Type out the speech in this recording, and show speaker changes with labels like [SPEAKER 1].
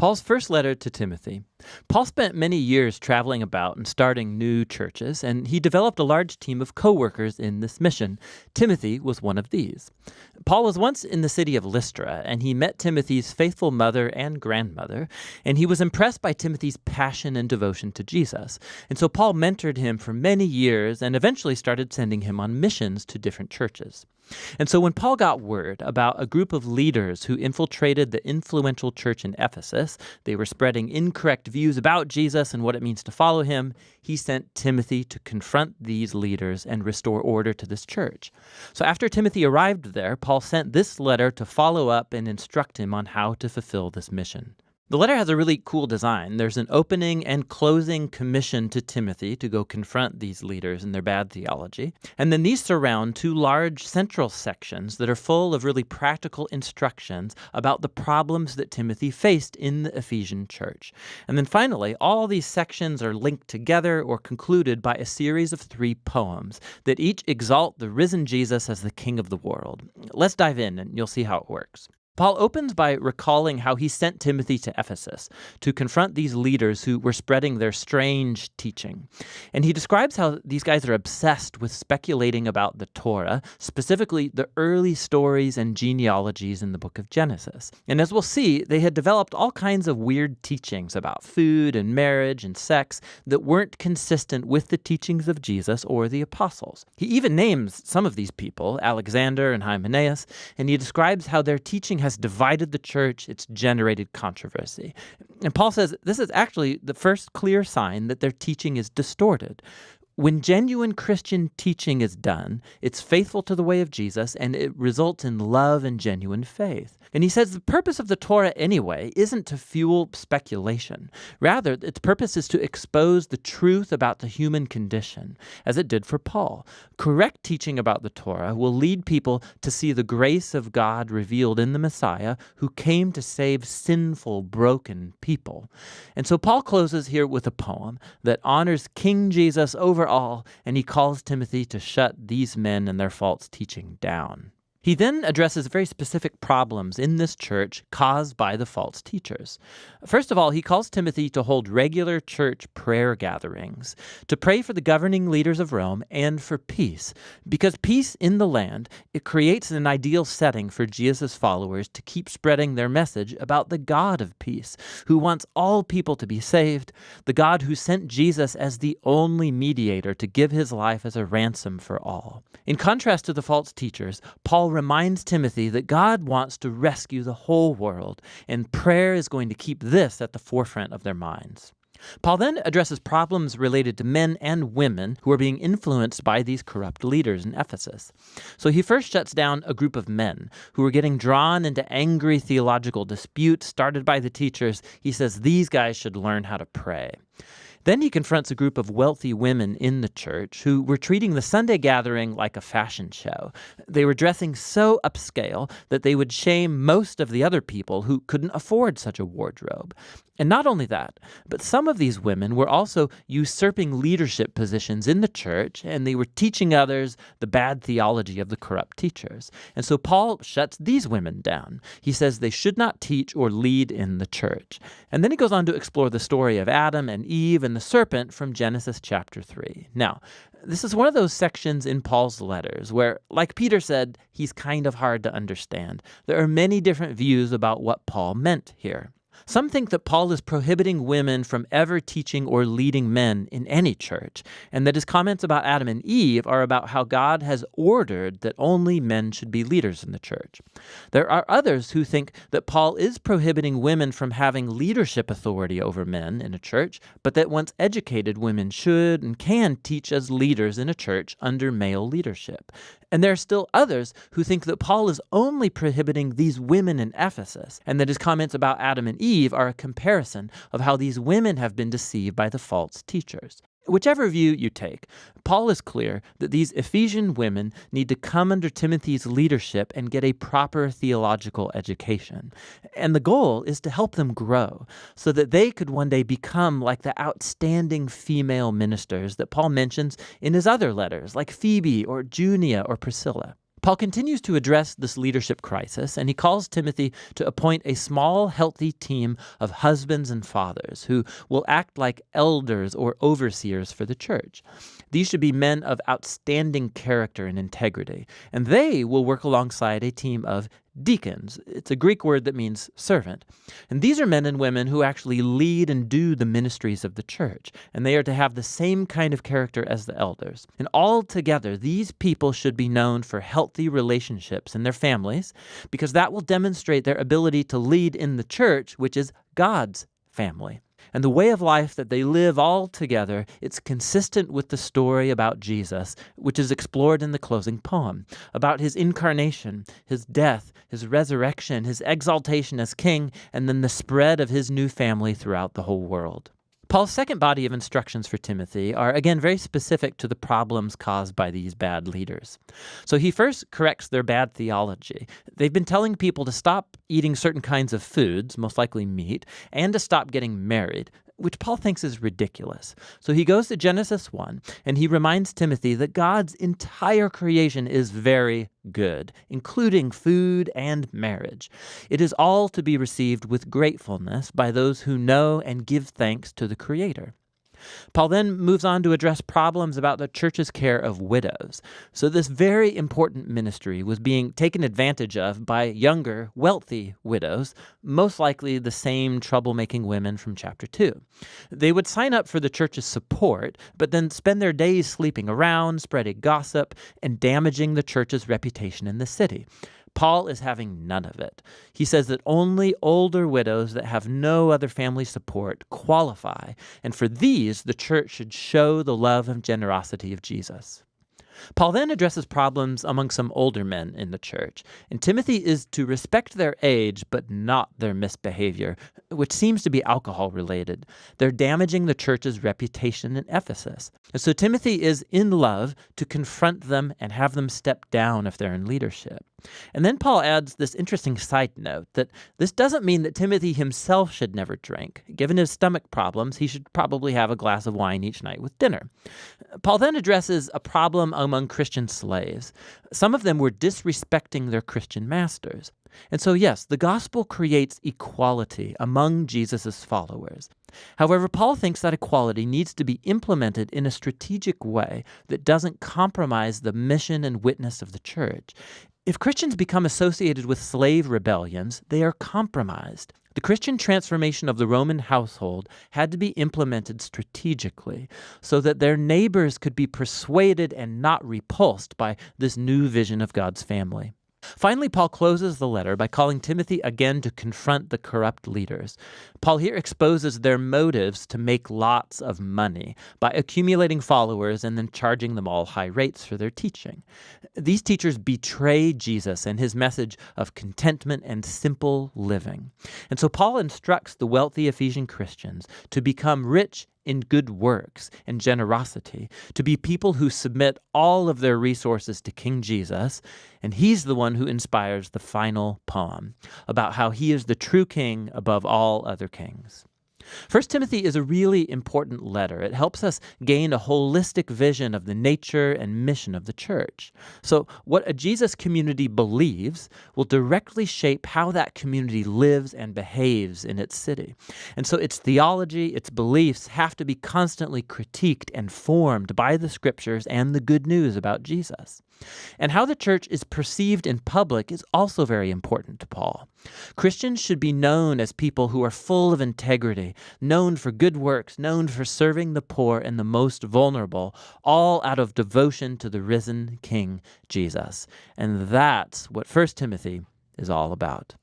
[SPEAKER 1] Paul's first letter to Timothy. Paul spent many years traveling about and starting new churches, and he developed a large team of co-workers in this mission. Timothy was one of these. Paul was once in the city of Lystra, and he met Timothy's faithful mother and grandmother, and he was impressed by Timothy's passion and devotion to Jesus. And so Paul mentored him for many years and eventually started sending him on missions to different churches. And so when Paul got word about a group of leaders who infiltrated the influential church in Ephesus, they were spreading incorrect views about Jesus and what it means to follow him, he sent Timothy to confront these leaders and restore order to this church. So after Timothy arrived there, Paul sent this letter to follow up and instruct him on how to fulfill this mission. The letter has a really cool design. There's an opening and closing commission to Timothy to go confront these leaders and their bad theology. And then these surround two large central sections that are full of really practical instructions about the problems that Timothy faced in the Ephesian church. And then finally, all these sections are linked together or concluded by a series of 3 poems that each exalt the risen Jesus as the King of the world. Let's dive in and you'll see how it works. Paul opens by recalling how he sent Timothy to Ephesus to confront these leaders who were spreading their strange teaching. And he describes how these guys are obsessed with speculating about the Torah, specifically the early stories and genealogies in the book of Genesis. And as we'll see, they had developed all kinds of weird teachings about food and marriage and sex that weren't consistent with the teachings of Jesus or the apostles. He even names some of these people, Alexander and Hymenaeus, and he describes how their teaching has divided the church, it's generated controversy. And Paul says this is actually the first clear sign that their teaching is distorted. When genuine Christian teaching is done, it's faithful to the way of Jesus, and it results in love and genuine faith. And he says the purpose of the Torah anyway isn't to fuel speculation. Rather, its purpose is to expose the truth about the human condition, as it did for Paul. Correct teaching about the Torah will lead people to see the grace of God revealed in the Messiah, who came to save sinful, broken people. And so Paul closes here with a poem that honors King Jesus over all, and he calls Timothy to shut these men and their false teaching down. He then addresses very specific problems in this church caused by the false teachers. First of all, he calls Timothy to hold regular church prayer gatherings, to pray for the governing leaders of Rome and for peace. Because peace in the land, it creates an ideal setting for Jesus' followers to keep spreading their message about the God of peace, who wants all people to be saved, the God who sent Jesus as the only mediator to give his life as a ransom for all. In contrast to the false teachers, Paul reminds Timothy that God wants to rescue the whole world, and prayer is going to keep this at the forefront of their minds. Paul then addresses problems related to men and women who are being influenced by these corrupt leaders in Ephesus. So he first shuts down a group of men who are getting drawn into angry theological disputes started by the teachers. He says these guys should learn how to pray. Then he confronts a group of wealthy women in the church who were treating the Sunday gathering like a fashion show. They were dressing so upscale that they would shame most of the other people who couldn't afford such a wardrobe. And not only that, but some of these women were also usurping leadership positions in the church, and they were teaching others the bad theology of the corrupt teachers. And so Paul shuts these women down. He says they should not teach or lead in the church. And then he goes on to explore the story of Adam and Eve and the serpent from Genesis chapter 3. Now, this is one of those sections in Paul's letters where, like Peter said, he's kind of hard to understand. There are many different views about what Paul meant here. Some think that Paul is prohibiting women from ever teaching or leading men in any church, and that his comments about Adam and Eve are about how God has ordered that only men should be leaders in the church. There are others who think that Paul is prohibiting women from having leadership authority over men in a church, but that once educated, women should and can teach as leaders in a church under male leadership. And there are still others who think that Paul is only prohibiting these women in Ephesus, and that his comments about Adam and Eve are a comparison of how these women have been deceived by the false teachers. Whichever view you take, Paul is clear that these Ephesian women need to come under Timothy's leadership and get a proper theological education. And the goal is to help them grow so that they could one day become like the outstanding female ministers that Paul mentions in his other letters, like Phoebe or Junia or Priscilla. Paul continues to address this leadership crisis, and he calls Timothy to appoint a small, healthy team of husbands and fathers who will act like elders or overseers for the church. These should be men of outstanding character and integrity, and they will work alongside a team of deacons. It's a Greek word that means servant. And these are men and women who actually lead and do the ministries of the church, and they are to have the same kind of character as the elders. And all together, these people should be known for healthy relationships in their families, because that will demonstrate their ability to lead in the church, which is God's family. And the way of life that they live all together, it's consistent with the story about Jesus, which is explored in the closing poem, about his incarnation, his death, his resurrection, his exaltation as king, and then the spread of his new family throughout the whole world. Paul's second body of instructions for Timothy are, again, very specific to the problems caused by these bad leaders. So he first corrects their bad theology. They've been telling people to stop eating certain kinds of foods, most likely meat, and to stop getting married, which Paul thinks is ridiculous. So he goes to Genesis 1, and he reminds Timothy that God's entire creation is very good, including food and marriage. It is all to be received with gratefulness by those who know and give thanks to the Creator. Paul then moves on to address problems about the church's care of widows. So this very important ministry was being taken advantage of by younger, wealthy widows, most likely the same troublemaking women from chapter 2. They would sign up for the church's support, but then spend their days sleeping around, spreading gossip, and damaging the church's reputation in the city. Paul is having none of it. He says that only older widows that have no other family support qualify, and for these, the church should show the love and generosity of Jesus. Paul then addresses problems among some older men in the church, and Timothy is to respect their age but not their misbehavior, which seems to be alcohol-related. They're damaging the church's reputation in Ephesus. And so Timothy is in love to confront them and have them step down if they're in leadership. And then Paul adds this interesting side note that this doesn't mean that Timothy himself should never drink. Given his stomach problems, he should probably have a glass of wine each night with dinner. Paul then addresses a problem among Christian slaves. Some of them were disrespecting their Christian masters. And so, yes, the gospel creates equality among Jesus' followers. However, Paul thinks that equality needs to be implemented in a strategic way that doesn't compromise the mission and witness of the church. If Christians become associated with slave rebellions, they are compromised. The Christian transformation of the Roman household had to be implemented strategically so that their neighbors could be persuaded and not repulsed by this new vision of God's family. Finally, Paul closes the letter by calling Timothy again to confront the corrupt leaders. Paul here exposes their motives to make lots of money by accumulating followers and then charging them all high rates for their teaching. These teachers betray Jesus and his message of contentment and simple living. And so Paul instructs the wealthy Ephesian Christians to become rich in good works and generosity, to be people who submit all of their resources to King Jesus, and he's the one who inspires the final poem about how he is the true king above all other kings. 1 Timothy is a really important letter. It helps us gain a holistic vision of the nature and mission of the church. So what a Jesus community believes will directly shape how that community lives and behaves in its city. And so its theology, its beliefs have to be constantly critiqued and formed by the scriptures and the good news about Jesus. And how the church is perceived in public is also very important to Paul. Christians should be known as people who are full of integrity, known for good works, known for serving the poor and the most vulnerable, all out of devotion to the risen King Jesus. And that's what 1 Timothy is all about.